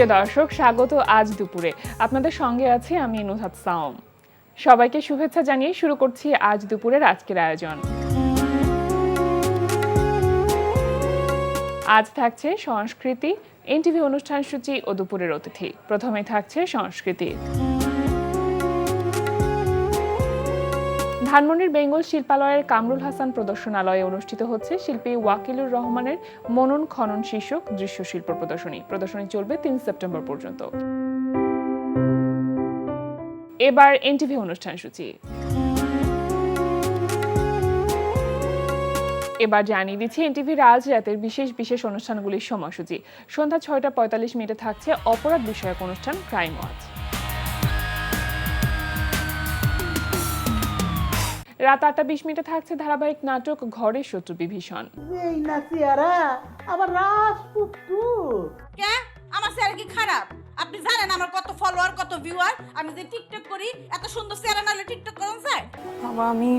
প্রিয় দর্শক, স্বাগত আজ দুপুরে। আপনাদের সঙ্গে আছি আমি নুহাত সাওম। সবাইকে শুভেচ্ছা জানিয়ে শুরু করছি আজ দুপুরের আজকের আয়োজন। আজ থাকছে সংস্কৃতি, এনটিভি অনুষ্ঠান সূচি ও দুপুরের অতিথি। প্রথমে থাকছে সংস্কৃতি। ধানমন্ডির বেঙ্গল শিল্পালয়ের কামরুল হাসান প্রদর্শনালয়ে অনুষ্ঠিত হচ্ছে শিল্পী ওয়াকিলুর রহমানের মনন খনন শীর্ষক দৃশ্যশিল্প প্রদর্শনী। প্রদর্শনী চলবে ৩ সেপ্টেম্বর পর্যন্ত। এবার এনটিভি অনুষ্ঠান সূচি। এবার জানিয়ে দিচ্ছি এনটিভির আজ রাতের বিশেষ অনুষ্ঠানগুলির সময়সূচি। সন্ধ্যা ৬টা ৪৫ মিনিটে থাকছে অপরাধ বিষয়ক অনুষ্ঠান ক্রাইম ওয়াচ। রাত ৮টা ২০ মিনিটে থাকছে ধারাবাহিক নাটক ঘরের শত্রু বিভীষণ। আমার চেহারা কি খারাপ? আপনি জানেন আমার কত ফলোয়ার, কত ভিউয়ার? আমি যে টিকটক করি, এত সুন্দর চেহারা নাহলে টিকটক করুন যায়? বাবা, আমি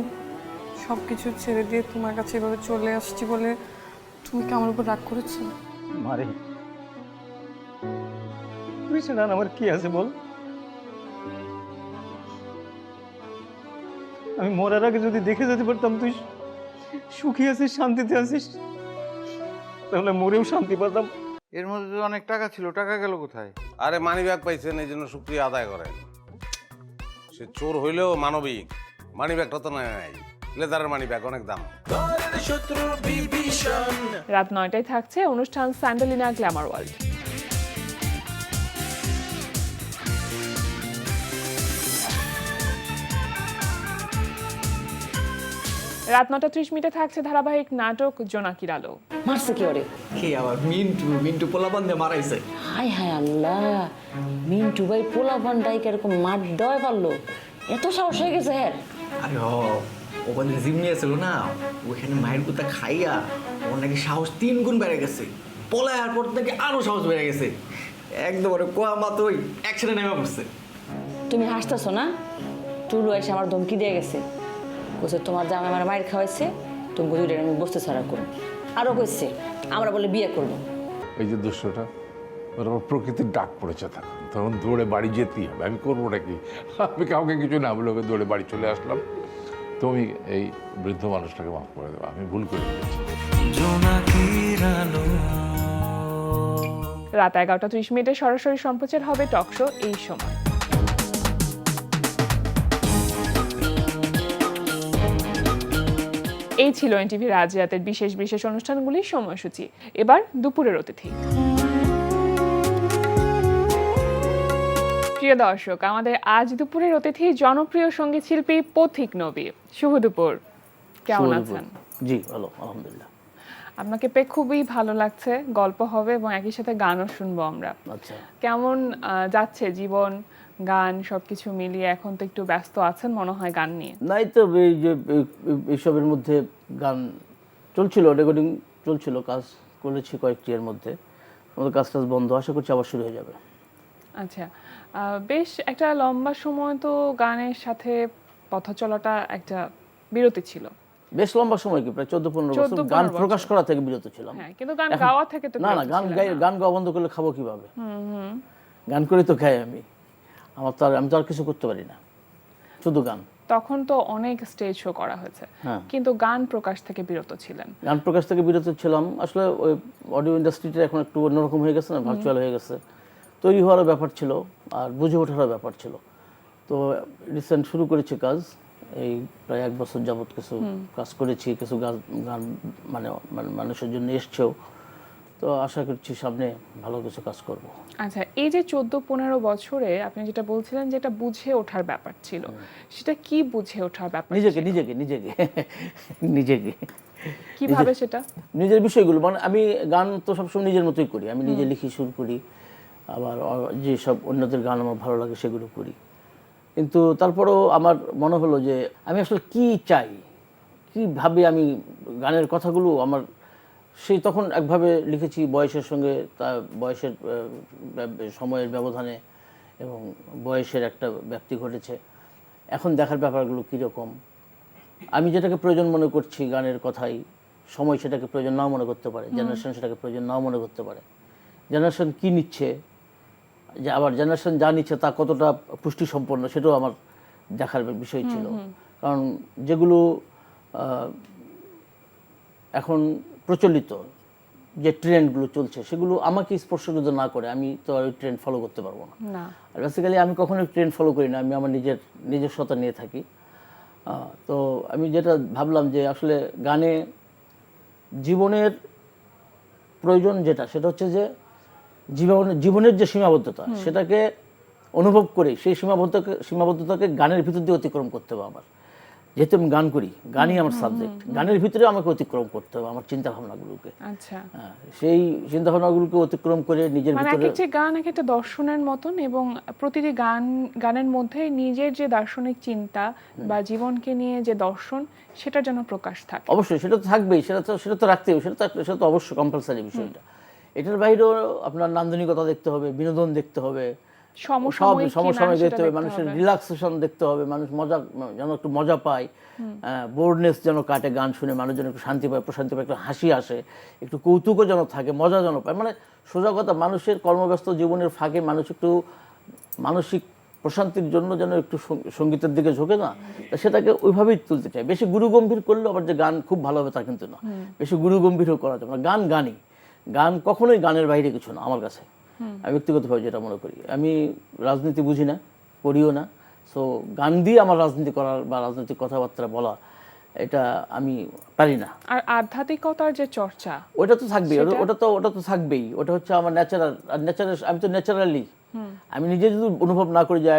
সবকিছু ছেড়ে দিয়ে তোমার কাছে এভাবে চলে আসছি বলে তুমি কি আমার উপর রাগ করেছো? মারে কৃষ্ণান আমার কি আছে বল? আমি মরার আগে যদি দেখে যেতে পারতাম তুই সুখী আছিস, শান্তিতে আছিস, তাহলে মরেও শান্তি পেতাম। এর মধ্যে অনেক টাকা ছিল, টাকা গেল কোথায়? আরে মানি ব্যাগ পাইছেন, এই জন্য শুক্রিয়া আদায় করেন। সে চোর হইলেও মানবিক, মানি ব্যাগটা তো নাই, লেদারের মানি ব্যাগ অনেক দাম। রাত ৯টায় থাকছে অনুষ্ঠান স্যান্ডেলিনা গ্ল্যামার ওয়ার্ল্ড। রাত ৯টা ৩০ মিনিটে থাকছে ধারাবাহিক নাটক জোনাকির আলো। মারছে কি ওরে? কে আবার? মিন্টু পোলাপান দিয়ে মারাইছে। হায় হায় আল্লাহ, মিন্টু ভাই পোলাপান ডাইকে এরকম মার দেওয়াই পারলো? এত সাহস হয়ে গেছে হ্যাঁ? আরে ওখানে জিম নিয়েছিল না, ওখানে মায়ের কুতা খাইয়া ওর নাকি সাহস ৩ গুণ বেড়ে গেছে। পলায়ার পর থেকে আরো সাহস বেড়ে গেছে। একদম ওরে কোয়া মাত্রই অ্যাকশনে নেমে পড়ছে। তুমি হাসতেছো না? টুলু এসে আমার ধমকি দিয়ে গেছে, বলছে তোমার জামাই আমার মায়ের খাওয়াইছে, তুমি দুইটা আমি বসতে ছাড়া করো। আরও কইছে আমরা বলে বিয়ে করবো। এই যে দৃশ্যটা, ওর আমার প্রকৃতির ডাক পড়েছে, তখন দৌড়ে বাড়ি যেতেই হবে। আমি করবো নাকি? আমি কাউকে কিছু না বলে ওকে দৌড়ে বাড়ি চলে আসলাম। তুমি এই বৃদ্ধ মানুষটাকে মাফ করে দেবো, আমি ভুল করে দিয়েছি। রাত ১১টা ৩০ মিনিটে সরাসরি সম্প্রচার হবে টক শো এই সময়। এই ছিল এনটিভির আজ রাতের বিশেষ অনুষ্ঠানগুলির সময়সূচি। এবার দুপুরের অতিথি। প্রিয় দর্শক, আমাদের আজ দুপুরের অতিথি জনপ্রিয় সঙ্গীত শিল্পী পথিক নবী। শুভ দুপুর, কেমন আছেন? জি ভালো, আলহামদুলিল্লাহ। আপনাকে পেয়ে খুবই ভালো লাগছে। গল্প হবে এবং একই সাথে গানও শুনবো আমরা। আচ্ছা, কেমন যাচ্ছে জীবন, গান সবকিছু মিলিয়ে? এখন তো একটু ব্যস্ত আছেন মনে হয় গান নিয়ে। নাই তো, এই যে এইসবের মধ্যে গান চলছিল, রেকর্ডিং চলছিল, কাজ করেছি কয়েকটি, এর মধ্যে আমাদের কাজ বন্ধ, আশা করছি আবার শুরু হয়ে যাবে। আচ্ছা, বেশ একটা লম্বা সময় তো গানের সাথে পথ চলাটা একটা বিরতি ছিল। বেশ লম্বা সময়, কি প্রায় 14-15 বছর গান প্রকাশ করা থেকে বিরত ছিলাম। হ্যাঁ, কিন্তু গান গাওয়া থেকে তো না, গান গাওয়া বন্ধ করলে খাবো কিভাবে? গান করে তো খাই আমি, আমি তো আর কিছু করতে পারি না, শুধু গান। তখন তো অনেক স্টেজ শো করা হয়েছে, কিন্তু গান প্রকাশ থেকে বিরত ছিলেন। গান প্রকাশ থেকে বিরত ছিলাম আসলে, ওই অডিও ইন্ডাস্ট্রিটা এখন একটু অন্যরকম হয়ে গেছে না, ভার্চুয়াল হয়ে গেছে, তৈরি হওয়ারও ব্যাপার ছিল আর বুঝে ওঠারও ব্যাপার ছিল। তো রিসেন্ট শুরু করেছি কাজ, এই প্রায় 1 বছর যাবত কিছু কাজ করেছি, কিছু গান মানে মানুষের জন্য এসছেও, তো আশা করছি সামনে ভালো কিছু কাজ করব। আচ্ছা, এই যে 14-15 বছরে আপনি যেটা বলছিলেন যেটা বুঝে ওঠার ব্যাপার ছিল, সেটা কি বুঝে ওঠার ব্যাপার? নিজেকে কিভাবে সেটা? নিজের বিষয়গুলো, মানে আমি গান তো সবসময় নিজের মতোই করি, আমি নিজে লিখি, সুর করি, আবার যে সব অন্যদের গান আমার ভালো লাগে সেগুলো করি। কিন্তু তারপরেও আমার মনে হলো যে আমি আসলে কি চাই, কীভাবে আমি গানের কথাগুলো আমার, সেই তখন একভাবে লিখেছি বয়সের সঙ্গে, তার বয়সের সময়ের ব্যবধানে এবং বয়সের একটা ব্যাপ্তি ঘটেছে। এখন দেখার ব্যাপারগুলো কীরকম, আমি যেটাকে প্রয়োজন মনে করছি গানের কথাই, সময় সেটাকে প্রয়োজন নাও মনে করতে পারে, জেনারেশন সেটাকে প্রয়োজন নাও মনে করতে পারে। জেনারেশন কী নিচ্ছে যে আবার জেনারেশন যা নিচ্ছে তা কতটা পুষ্টি সম্পন্ন সেটাও আমার দেখার বিষয় ছিল। কারণ যেগুলো এখন প্রচলিত যে ট্রেন্ডগুলো চলছে সেগুলো আমাকে স্পর্শ যদি না করে আমি তো আর ওই ট্রেন্ড ফলো করতে পারবো না। না, আর বেসিক্যালি আমি কখনোই ট্রেন্ড ফলো করি না, আমি আমার নিজস্বতা নিয়ে থাকি। তো আমি যেটা ভাবলাম যে আসলে গানে জীবনের প্রয়োজন যেটা, সেটা হচ্ছে যে জীবনের যে সীমাবদ্ধতা সেটাকে অনুভব করে সেই সীমাবদ্ধতাকে গানের ভিতর দিয়ে অতিক্রম করতে হবে আমার। যেহেতু আমি গান করি, গানই আমার সাবজেক্ট, গানের ভিতরে আমাকে অতিক্রম করতে হবে আমার চিন্তা ভাবনাগুলোকে। আচ্ছা, সেই চিন্তা ভাবনাগুলোকে অতিক্রম করে নিজের মানে এক ভিতরে একটি গান এক একটা দর্শনের মতন, এবং প্রতিটি গানের মধ্যে নিজের যে দার্শনিক চিন্তা বা জীবনকে নিয়ে যে দর্শন সেটা যেন প্রকাশ থাকে। অবশ্যই সেটা তো থাকবেই, সেটা তো রাখতেই হবে, সেটা তো অবশ্যই কম্পালসারি বিষয়টা। এটার বাইরেও আপনার নান্দনিকতা দেখতে হবে, বিনোদন দেখতে হবে, সব সমসাময়িক দেখতে হবে, মানুষের রিল্যাক্সেশন দেখতে হবে, মানুষ যেন একটু মজা পায়, বোর্ডনেস যেন কাটে গান শুনে, মানুষ যেন একটু শান্তি পায়, প্রশান্তি পায়, একটু হাসি আসে, একটু কৌতুকও যেন থাকে, মজা যেন পায়। মানে সোজা কথা, মানুষের কর্মব্যস্ত জীবনের ফাঁকে মানুষ একটু মানসিক প্রশান্তির জন্য যেন একটু সঙ্গীতের দিকে ঝোঁকে না, সেটাকে ওইভাবেই তুলতে চাই। বেশি গুরুগম্ভীর করলে আবার যে গান খুব ভালো হবে তা কিন্তু না, বেশি গুরুগম্ভীরও করা যাবে না। গান কখনোই গানের বাইরে কিছু না আমার কাছে, আমি ব্যক্তিগতভাবে যেটা মনে করি। আমি রাজনীতি বুঝি না, করিও না, সো গান দিয়ে আমার রাজনীতি করার বা রাজনৈতিক কথাবার্তা বলা এটা আমি পারি না। আর আধ্যাত্মিকতার যে চর্চা ওটা তো থাকবেই, ওটা তো থাকবেই, ওটা হচ্ছে আমার ন্যাচারাল। আর আমি তো ন্যাচারালি, আমি নিজে যদি অনুভব না করি যে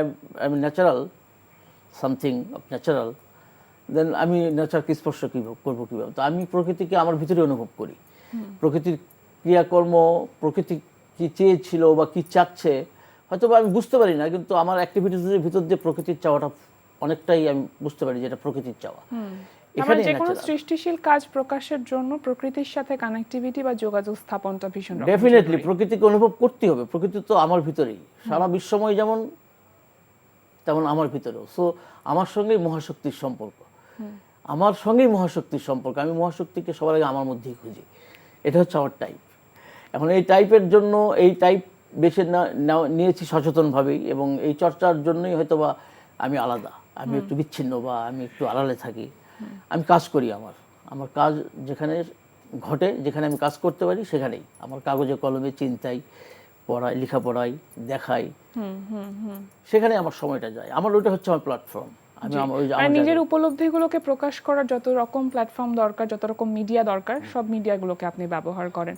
আমি ন্যাচারাল সামথিং অফ ন্যাচারাল, দেন আমি নেচারকে স্পর্শ করবো কীভাবে? তো আমি প্রকৃতিকে আমার ভিতরে অনুভব করি, প্রকৃতির ক্রিয়াকর্ম, প্রকৃতি কি চেয়েছিল বা কি চাচ্ছে হয়তো বা আমি বুঝতে পারি না, কিন্তু আমার অ্যাক্টিভিটিসের ভিতর দিয়ে প্রকৃতির চাওয়াটা অনেকটাই আমি বুঝতে পারি যে এটা প্রকৃতির চাওয়া। এখানে যে কোনো সৃষ্টিশীল কাজ প্রকাশের জন্য প্রকৃতির সাথে কানেক্টিভিটি বা যোগাযোগ স্থাপনটা ভীষণ ডেফিনেটলি প্রকৃতিকে অনুভব করতেই হবে। প্রকৃতি তো আমার ভিতরেই, সারা বিশ্বময় যেমন তেমন আমার ভিতরেও। সো আমার সঙ্গেই মহাশক্তির সম্পর্ক, আমি মহাশক্তিকে সবার আগে আমার মধ্যেই খুঁজি। এটা হচ্ছে আমার টাইপ। এখন এই টাইপের জন্য এই টাইপ বেছে নিয়েছি সচেতনভাবেই, এবং এই চর্চার জন্যই হয়তো বা আমি আলাদা, আমি একটু বিচ্ছিন্ন বা আমি একটু আড়ালে থাকি। আমি কাজ করি, আমার কাজ যেখানে ঘটে, যেখানে আমি কাজ করতে পারি সেখানেই আমার কাগজে কলমে চিন্তাই, লেখাপড়াই, দেখাই, সেখানে আমার সময়টা যায়। আমার ওইটা হচ্ছে আমার প্ল্যাটফর্ম। নিজের উপলব্ধিগুলোকে প্রকাশ করার যত রকম প্ল্যাটফর্ম দরকার, যত রকম মিডিয়া দরকার, সব মিডিয়াগুলোকে আপনি ব্যবহার করেন।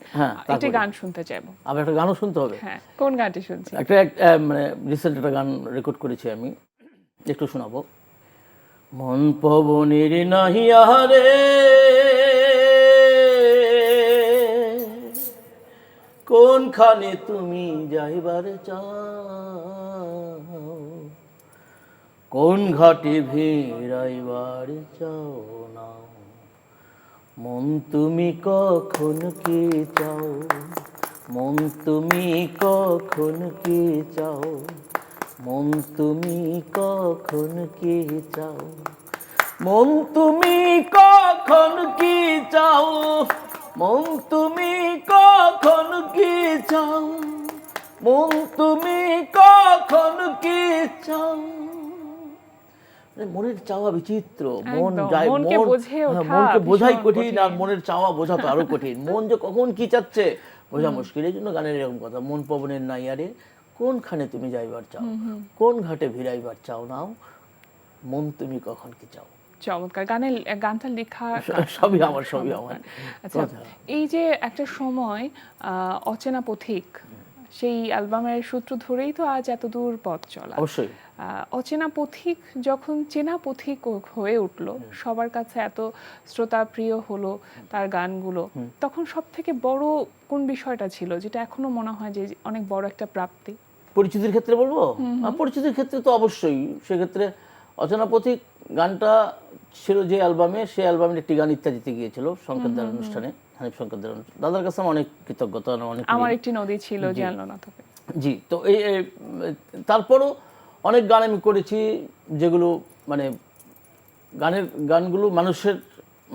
একটি গান শুনতে চাইবো। আবার একটা গানও শুনতে হবে। হ্যাঁ, কোন গানটি শুনছি? একটা মানে রিসেন্ট একটা গান রেকর্ড করেছি আমি, একটু শোনাবো। মন পবনের নাহিয়া রে কোনখানে তুমি যাইবার চাও, কোন ঘাটে ভিড়াইবার চাও না, মন তুমি কখন কি চাও, মন তুমি কখন কি চাও, মন তুমি কখন কি চাও, মন তুমি কখন কি চাও, মন তুমি কখন কি চাও, মন তুমি কখন কি চাও। মনের চাওয়া বিচিত্র, মন যায়, মনকে বোঝাই কঠিন, আর মনের চাওয়া বোঝা তো আরো কঠিন। মন যে কখন কি চাচ্ছে বোঝা মুশকিল। এই জন্য গানের এরকম কথা, মন পবনের নাইয়ারে কোনখানে তুমি যাইবার চাও, কোন ঘাটে ভিড়াইবার চাও নাও, মন তুমি কখন কি চাও। চমৎকার। গানটা লেখা সবই আমার। আচ্ছা, এই যে একটা সময় অচেনা পথিক, সেই অ্যালবামের সূত্র ধরেই তো আজ এত দূর পথ চলা। অবশ্যই অচেনা পথিক যখন চেনা পথিক হয়ে উঠলো, সবার কাছে এত শ্রোতা প্রিয় হলো তার গানগুলো, তখন সব থেকে বড় কোন বিষয়টা ছিল যেটা এখনো মনে হয় যে অনেক বড় একটা প্রাপ্তি? পরিচিতির ক্ষেত্রে বলবো, পরিচিতির ক্ষেত্রে তো অবশ্যই। সেক্ষেত্রে অচেনা পথিক গানটা ছিল যে অ্যালবামে, সেই অ্যালবামের একটি গান ইত্যাদিতে গিয়েছিল সংকেতদার অনুষ্ঠানে, হানিফ সংকেতদার। দাদার কাছে অনেক কৃতজ্ঞতা, অনেক। আমার একটি নদী ছিল জানলো না তবে। জি, তো এই তারপরও অনেক গান আমি করেছি যেগুলো মানে গানগুলো মানুষের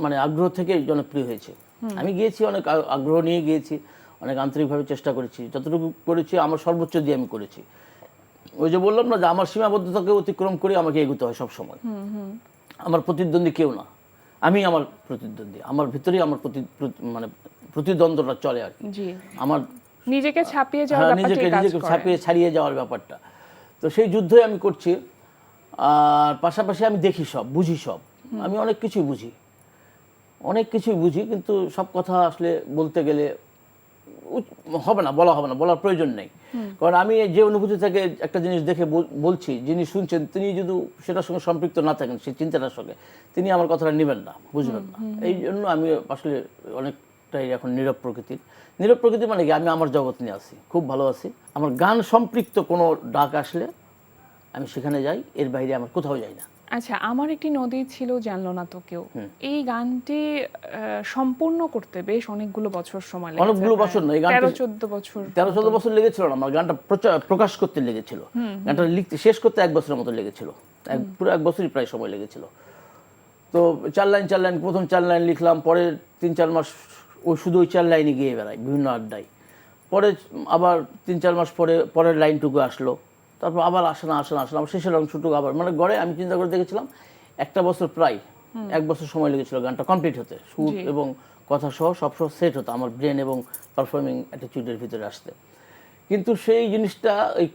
মানে আগ্রহ থেকে জনপ্রিয় হয়েছে। আমি গিয়েছি অনেক আগ্রহ নিয়ে গিয়েছি, অনেক আন্তরিকভাবে চেষ্টা করেছি, যতটুকু করেছি আমার সর্বোচ্চ দিয়ে আমি করেছি। ওই যে বললাম না যে আমার সীমাবদ্ধতাকে অতিক্রম করে আমাকে এগোতে হয় সব সময়। আমার প্রতিদ্বন্দ্বী কেউ না, আমি আমার প্রতিদ্বন্দ্বী, আমার ভিতরেই আমার মানে প্রতিদ্বন্দ্বটা চলে আর কি। জি, আমার নিজেকে ছাপিয়ে যাওয়ার হ্যাঁ, ব্যাপারটাই কাজ নিজেকে করে। ছাপিয়ে ছাড়িয়ে যাওয়ার ব্যাপারটা, তো সেই যুদ্ধই আমি করছি। আর পাশাপাশি আমি দেখি সব, বুঝি সব, আমি অনেক কিছুই বুঝি, কিন্তু সব কথা আসলে বলতে গেলে হবে না, বলা হবে না, বলার প্রয়োজন নেই। কারণ আমি যে অনুভূতি থেকে একটা জিনিস দেখে বলছি, যিনি শুনছেন তিনি যদি সেটার সঙ্গে সম্পৃক্ত না থাকেন, সেই চিন্তাটার সঙ্গে, তিনি আমার কথাটা নেবেন না, বুঝবেন না। এই জন্য আমি আসলে অনেকটাই এখন নীরব প্রকৃতির। নীরব প্রকৃতি মানে কি, আমি আমার জগৎ নিয়ে আছি, খুব ভালো আছি। আমার গান সম্পৃক্ত কোনো ডাক আসলে আমি সেখানে যাই, এর বাইরে আমার কোথাও যাই না। আচ্ছা, আমার একটি নদী ছিল জানলো না তো কেউ, এই গানটি সম্পূর্ণ করতে বেশ অনেকগুলো বছর সময় লেগেছে। অনেকগুলো বছর না, এই গানটা 13-14 বছর। 13-14 বছর লেগেছিল না, আমার গানটা প্রকাশ করতে লেগেছিল, গানটা লিখতে শেষ করতে 1 বছরের মতো লেগেছিল, পুরো 1 বছরই প্রায় সময় লেগেছিল। তো 4 লাইন প্রথম 4 লাইন লিখলাম, পরে 3-4 মাস ওই শুধু ওই 4 লাইনই গিয়ে বেড়াই বিভিন্ন আড্ডায়। পরে আবার 3-4 মাস পরে পরের লাইনটুকু আসলো, তারপর আবার আসে না, আবার শেষের অংশটুকু আবার, মানে গড়ে আমি চিন্তা করে দেখেছিলাম 1 বছর, প্রায় 1 বছর সময় লেগেছিল গানটা কমপ্লিট হতে, সুর এবং কথা সহ সব সেট হতো আমার ব্রেন এবং পারফর্মিং অ্যাটিটিউডের ভিতরে আসতে। কিন্তু সেই জিনিসটা ওই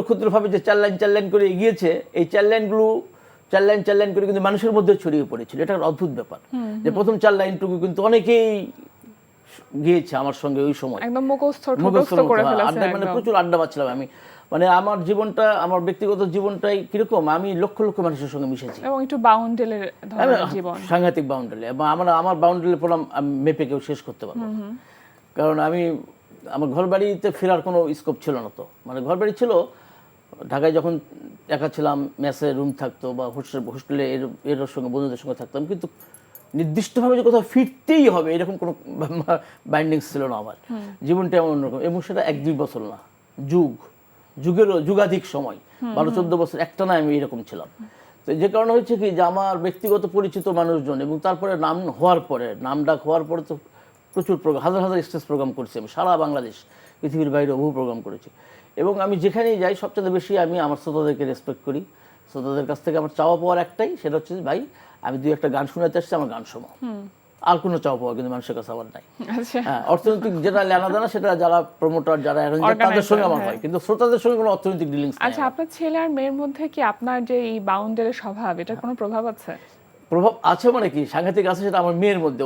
ক্ষুদ্রভাবে যে 4 লাইন করে এগিয়েছে, এই 4 লাইন করে কিন্তু মানুষের মধ্যে ছড়িয়ে পড়েছিল। এটা একটা অদ্ভুত ব্যাপার যে প্রথম 4 লাইনটুকু কিন্তু অনেকেই গিয়েছে আমার সঙ্গে ওই সময়, একদম মুখস্থ করে হ্যাঁ, ফেলেছে আড্ডা, মানে প্রচুর আড্ডা পাচ্ছিলাম আমি। মানে আমার জীবনটা, আমার ব্যক্তিগত জীবনটাই কিরকম, আমি লক্ষ মানুষের সঙ্গে মিশেছি এবং একটু বাউন্ডেলের ধরনের জীবন, সাংঘাতিক বাউন্ডারি, এবং আমার বাউন্ডারি প্রোগ্রাম মেপে কেউ শেষ করতে পারবো না। কারণ আমার ঘর বাড়িতে ফেরার কোনো স্কোপ ছিল না। তো মানে ঘর বাড়ি ছিল ঢাকায়, যখন একা ছিলাম, মেসে রুম থাকতো বা হোস্টেলে এর সঙ্গে বন্ধুদের সঙ্গে থাকতাম, কিন্তু নির্দিষ্টভাবে যে কোথাও ফিরতেই হবে এরকম কোনো বাইন্ডিংস ছিল না আমার। জীবনটা এমন অন্যরকম, এবং সেটা 1-2 বছর না, যুগাধিক সময়, 12-14 বছর একটানা আমি এরকম ছিলাম। তো যে কারণে হচ্ছে কি, যে আমার ব্যক্তিগত পরিচিত মানুষজন, এবং তারপরে নাম ডাক হওয়ার পরে তো প্রচুর প্রোগ্রাম, হাজার স্টেজ প্রোগ্রাম করছি আমি, সারা বাংলাদেশ, পৃথিবীর বাইরে বহু প্রোগ্রাম করেছি। এবং আমি যেখানেই যাই সবচেয়ে বেশি আমি আমার শ্রোতাদেরকে রেসপেক্ট করি। শ্রোতাদের কাছ থেকে আমার চাওয়া পাওয়ার একটাই, সেটা হচ্ছে ভাই আমি 2-1টা গান শোনাতে আসছি, আমার গান শোনো। আর কোনো চাওয়া পাওয়া কিন্তু মানুষের কাছে আমার নাই। হ্যাঁ, অর্থনৈতিক যেটা লেনাদেনা সেটা যারা প্রমোটার, যারা অ্যারেঞ্জার, তাদের সঙ্গে আমার হয়, কিন্তু শ্রোতাদের সঙ্গে কোনো অর্থনৈতিক ডিলিংস নেই। আচ্ছা, আপনার ছেলে আর মেয়ের মধ্যে কি আপনার যে এই বাউন্ডারির স্বভাব, এটার কোনো প্রভাব আছে? প্রভাব আছে মানে কি, সাংঘাতিক আছে, সেটা আমার মেয়ের মধ্যে।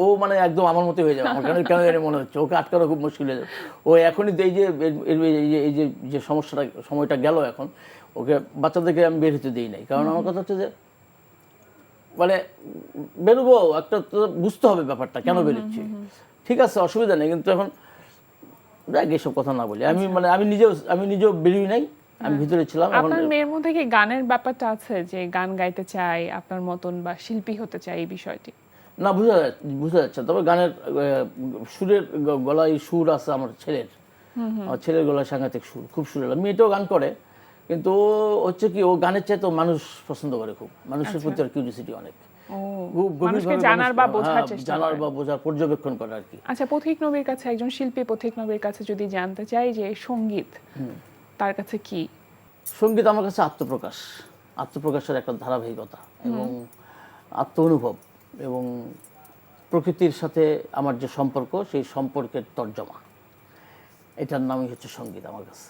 ও মানে একদম আমার মতো হয়ে যাবে, আমার কেন জানি মনে হচ্ছে ওকে আটকানো খুব মুশকিল হয়ে যাবে। ও এখনই এই যে সময়টা গেল, এখন ওকে বাচ্চাদেরকে আমি বের হতে দিই নাই। কারণ আমার কথা হচ্ছে যে মানে বেরোবো, একটা তো বুঝতে হবে ব্যাপারটা কেন বেরোচ্ছি। ঠিক আছে, অসুবিধা নেই, কিন্তু এখন দেখ এসব কথা না বলি। আমি নিজেও বেরিয়ে নাই, আমি ভিতরে ছিলাম। আপনার মেয়ের মধ্যে কি গানের ব্যাপারটা আছে, যে গান গাইতে চাই আপনার মতন বা শিল্পী হতে চাই, এই বিষয়টি? না, বোঝা যাচ্ছে। তবে গানের সুরের গলায় সুর আছে আমার ছেলের গলায় সাংঘাতিক সুর, খুব সুরের। মেয়েটাও গান করে, কিন্তু ও হচ্ছে কি, ও গানের চাইতে মানুষ পছন্দ করে খুব, মানুষের প্রতি আর কিউরিওসিটি অনেক, মানুষকে জানার বা বোঝার চেষ্টা করে, জানার বা বোঝার, পর্যবেক্ষণ করে আর কি। আচ্ছা, পথিক নবীর কাছে, একজন শিল্পী পথিক নবীর কাছে যদি জানতে চাই যে সঙ্গীত তার কাছে কি? সঙ্গীত আমার কাছে আত্মপ্রকাশের একটা ধারাবাহিকতা এবং আত্ম-অনুভব, এবং প্রকৃতির সাথে আমার যে সম্পর্ক, সেই সম্পর্কের তর্জমা, এটার নামই হচ্ছে সঙ্গীত আমার কাছে।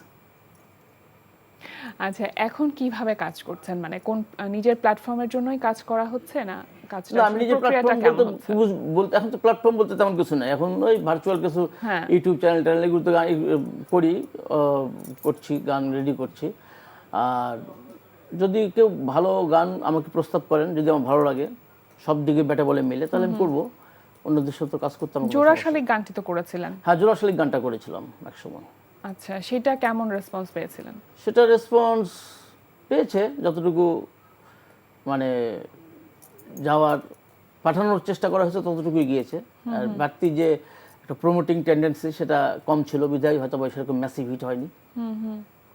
আচ্ছা, এখন কিভাবে কাজ করছেন? মানে কোন নিজের প্ল্যাটফর্মের জন্যই কাজ করা হচ্ছে, না কাজটা আমি নিজের প্ল্যাটফর্ম বলতে এখন তো প্ল্যাটফর্ম বলতে তেমন কিছু নাই, এখন ওই ভার্চুয়াল কিছু ইউটিউব চ্যানেল এগুলো গান করছি, গান রেডি করছি। আর যদি কেউ ভালো গান আমাকে প্রস্তাব করেন, যদি আমার ভালো লাগে, সব দিকে ব্যাটা বলে মিলে, তাহলে আমি করবো। অন্যদের সাথে কাজ করতাম। জোড়া শালিক গানটি তো করেছিলেন? হ্যাঁ, জোড়া শালিক গানটা করেছিলাম একসময়। আচ্ছা, সেটা কেমন রেসপন্স পেয়েছিলেন? সেটা রেসপন্স পেয়েছে যতটুকু, মানে পাঠানোর চেষ্টা করা হয়েছে ততটুকুই গিয়েছে। আর বাড়তি যে একটা প্রমোটিং টেন্ডেন্সি, সেটা কম ছিল, বিধায় হয়তো বা সেরকম ম্যাসিভ হিট হয়নি।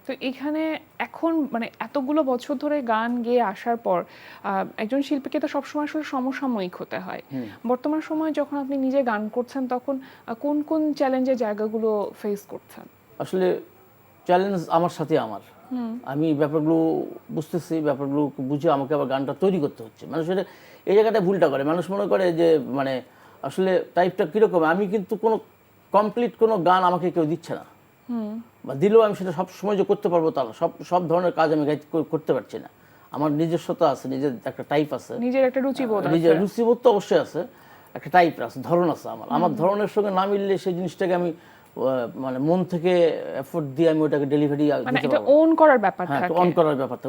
তো এখানে এখন মানে এতগুলো বছর ধরে গান গেয়ে আসার পর একজন শিল্পীকে তো সবসময় আসলে সমসাময়িক হতে হয়। বর্তমান সময়ে যখন আপনি নিজে গান করছেন তখন কোন কোন চ্যালেঞ্জের জায়গাগুলো ফেস করছেন? আসলে চ্যালেঞ্জ আমার সাথে আমার, আমি ব্যাপারগুলো বুঝতেছি, ব্যাপারগুলো বুঝে আমাকে আবার গানটা তৈরি করতে হচ্ছে। মানুষের এই জায়গাটা ভুলটা করে, মানুষ মনে করে যে মানে আসলে টাইপটা কীরকম, আমি কিন্তু কোনো কমপ্লিট কোনো গান আমাকে কেউ দিচ্ছে না, বা দিলেও আমি সেটা সব সময় যে করতে পারবো তা না। সব ধরনের কাজ আমি করতে পারছি না। আমার নিজস্বতা আছে, নিজের একটা টাইপ আছে, নিজের একটা রুচিবোধ আছে। নিজের রুচিবোধ তো অবশ্যই আছে, একটা টাইপ আছে, ধরন আছে আমার ধরনের সঙ্গে না মিললে সেই জিনিসটাকে আমি মানে মন থেকে এফোর্ট দিয়ে আমি ওটাকে ডেলিভারি মানে এটা ওন করার ব্যাপার হ্যাঁ, থাকে। অন করার ব্যাপারটা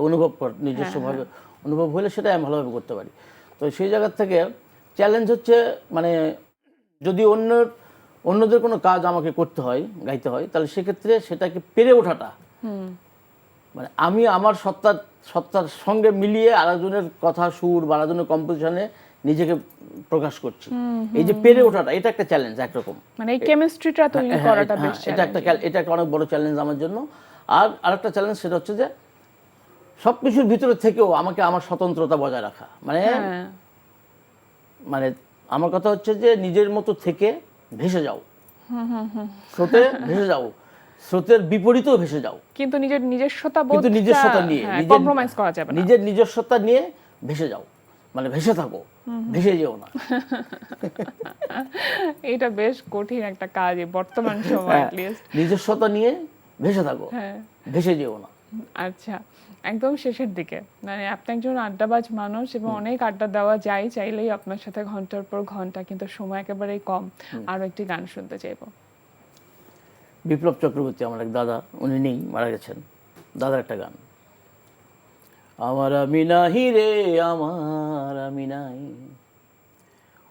নিজস্বভাবে অনুভব হলে সেটাই আমি ভালোভাবে করতে পারি। তো সেই জায়গা থেকে চ্যালেঞ্জ হচ্ছে মানে যদি অন্যদের কোনো কাজ আমাকে করতে হয়, গাইতে হয়, তাহলে সেক্ষেত্রে সেটাকে পেরে ওঠাটা, মানে আমি আমার সত্তার সঙ্গে মিলিয়ে আরেকজনের কথা, সুর বা আরেকজনের কম্পোজিশনে নিজেকে প্রকাশ করছি। এই যে পেরে ওঠাটা, এটা একটা চ্যালেঞ্জ একরকম, মানে এই কেমিস্ট্রিটা তৈরি করাটা বেশ এটা একটা অনেক বড় চ্যালেঞ্জ আমার জন্য। আর আরেকটা চ্যালেঞ্জ সেটা হচ্ছে যে সবকিছুর ভিতরে থেকেও আমাকে আমার স্বতন্ত্রতা বজায় রাখা। মানে আমার কথা হচ্ছে যে নিজের মতো থেকে ভেসে যাও, স্রোতে ভেসে যাও, স্রোতের বিপরীতেও ভেসে যাও, কিন্তু নিজস্বতা নিয়ে, কম্প্রোমাইজ করা যাবে না। নিজের নিজস্বতা নিয়ে ভেসে যাও, মানে ভেসে থাকো, ভেসে যেও না। এটা বেশ কঠিন একটা কাজ বর্তমান সময় at least। নিজস্বতা নিয়ে ভেসে থাকো, ভেসে যেও না। আচ্ছা, একদম শেষের দিকে মানে আপনি একজন আড্ডাবাজ মানুষ এবং অনেক আড্ডা দেওয়া যায়, চাইলেই আপনার সাথে ঘন্টার পর ঘন্টা, কিন্তু সময় একেবারেই কম। আরো একটি গান শুনতে চাইবো। বিপ্লব চক্রবর্তী আমার এক দাদা, উনি নেই, মারা গেছেন, দাদার একটা গান। আমার আমি নাহি রে, আমার আমি নাই,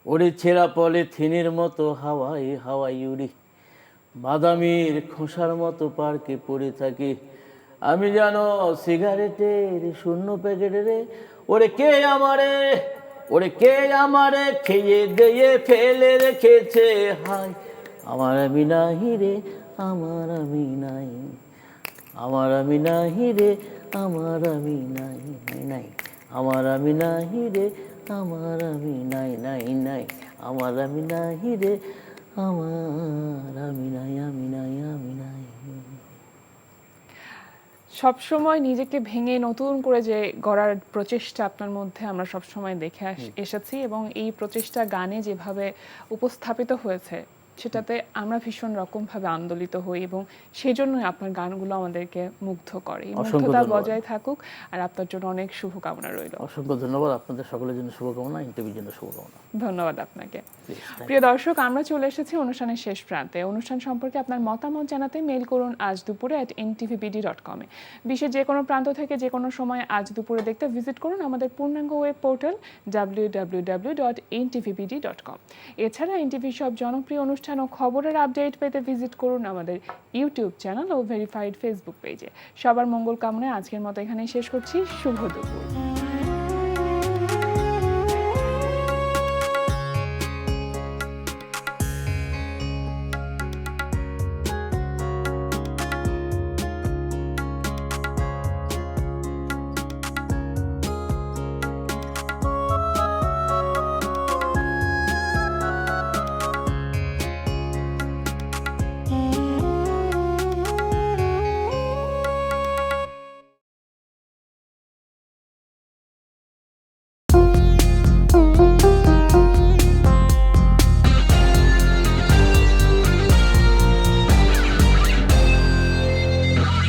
ওরে ছেঁড়া পলিথিনের মতো হাওয়াই হাওয়াই উড়ি, বাদামির খোসার মতো পার্কে পড়ে থাকি, আমি জানো সিগারেটের শূন্য প্যাকেট রে, ওরে কে আমারে খেয়ে দিয়ে ফেলে রেখেছে, হায় আমার আমি নাহি রে, আমার আমি নাই, আমার আমি নাহি রে, আমার আমি নাই নাই, আমার আমি নাহি রে, আমার আমি নাই নাই নাই, আমার আমি নাহি রে, আমার আমি নাই, আমি নাই, আমি নাই। সবসময় নিজেকে ভেঙে নতুন করে যে গড়ার প্রচেষ্টা আপনার মধ্যে আমরা সবসময় দেখে এসেছি, এবং এই প্রচেষ্টা গানে যেভাবে উপস্থাপিত হয়েছে সেটাতে আমরা ভীষণ রকমভাবে আন্দোলিত হই, এবং সেই জন্যই আপনার গানগুলো আমাদেরকে মুগ্ধ করে। এই মুগ্ধতা বজায় থাকুক, আর আপনার জন্য অনেক শুভকামনা রইল। অসংখ্য ধন্যবাদ, আপনাদের সকলের জন্য শুভকামনা, ইন্টারভিউর জন্য শুভকামনা। ধন্যবাদ আপনাকে। প্রিয় দর্শক, আমরা চলে এসেছি অনুষ্ঠানের শেষ প্রান্তে। অনুষ্ঠান সম্পর্কে আপনার মতামত জানাতে মেইল করুন আজ দুপুরে @ntvbd.com এ। বিশ্বের যে কোনো প্রান্ত থেকে যে কোনো সময় আজ দুপুরে দেখতে ভিজিট করুন আমাদের পূর্ণাঙ্গ ওয়েব পোর্টাল www.ntvbd.com। এছাড়া এনটিভি সব জনপ্রিয় অনুষ্ঠান ও খবরের আপডেট পেতে ভিজিট করুন আমাদের ইউটিউব চ্যানেল ও ভেরিফাইড ফেসবুক পেজে। সবার মঙ্গল কামনায় আজকের মতো এখানেই শেষ করছি। শুভ দুপুর।